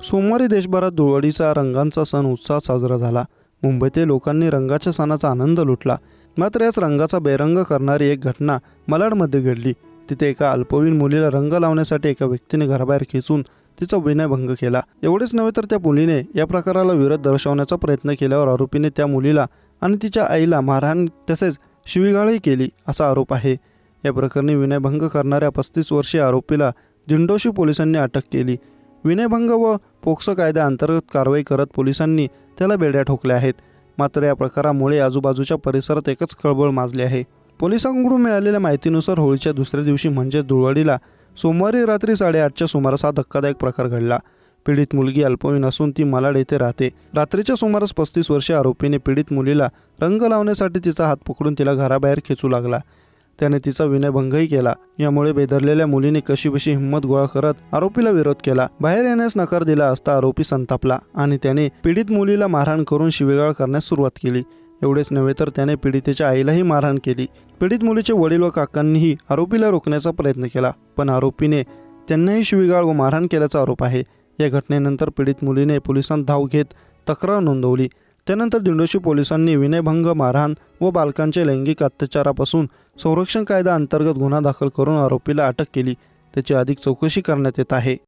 सोमवारी देशभरात धुळवडीचा रंगांचा सण उत्साहात साजरा झाला. मुंबईतील लोकांनी रंगाच्या सणाचा आनंद लुटला. मात्र याच रंगाचा बेरंग करणारी एक घटना मालाडमध्ये घडली. तिथे एका अल्पवयीन मुलीला रंग लावण्यासाठी एका व्यक्तीने घराबाहेर खेचून तिचा विनयभंग केला. एवढेच नव्हे तर त्या मुलीने या प्रकाराला विरोध दर्शवण्याचा प्रयत्न केल्यावर आरोपीने त्या मुलीला आणि तिच्या आईला मारहाण तसेच शिवीगाळही केली असा आरोप आहे. या प्रकरणी विनयभंग करणाऱ्या 35 वर्षीय आरोपीला दिंडोशी पोलिसांनी अटक केली. विनयभंग व पोक्सो कायद्याअंतर्गत कारवाई करत पोलिसांनी त्याला बेड्या ठोकल्या आहेत. मात्र या प्रकारामुळे आजूबाजूच्या परिसरात एकच खळबळ माजली आहे. पोलिसांकडून मिळालेल्या माहितीनुसार होळीच्या दुसऱ्या दिवशी म्हणजे धुळवडीला सोमवारी रात्री 8:30च्या सुमारास हा धक्कादायक प्रकार घडला. पीडित मुलगी अल्पवयीन असून ती मालाड येथे राहते. रात्रीच्या सुमारास 35 वर्षीय आरोपीने पीडित मुलीला रंग लावण्यासाठी तिचा हात पकडून तिला घराबाहेर खेचू लागला. त्याने तिचा विनयभंगही केला. यामुळे बेदरलेल्या मुलीने कशीबशी हिंमत गोळा करत आरोपीला विरोध केला. बाहेर येण्यास नकार दिला असता आरोपी संतापला आणि त्याने पीडित मुलीला मारहाण करून शिवीगाळ करण्यास सुरुवात केली. एवढेच नव्हे तर त्याने पीडितेच्या आईलाही मारहाण केली. पीडित मुलीचे वडील व काकांनीही आरोपीला रोखण्याचा प्रयत्न केला, पण आरोपीने त्यांनाही शिवीगाळ व मारहाण केल्याचा आरोप आहे. या घटनेनंतर पीडित मुलीने पोलिसांत धाव घेत तक्रार नोंदवली. त्यानंतर दिंडोशी पोलिसांनी विनयभंग, मारहाण व बालकांचे लैंगिक अत्याचारापासून संरक्षण कायदा अंतर्गत गुन्हा दाखल करून आरोपीला अटक केली. त्याची अधिक चौकशी करण्यात येत आहे.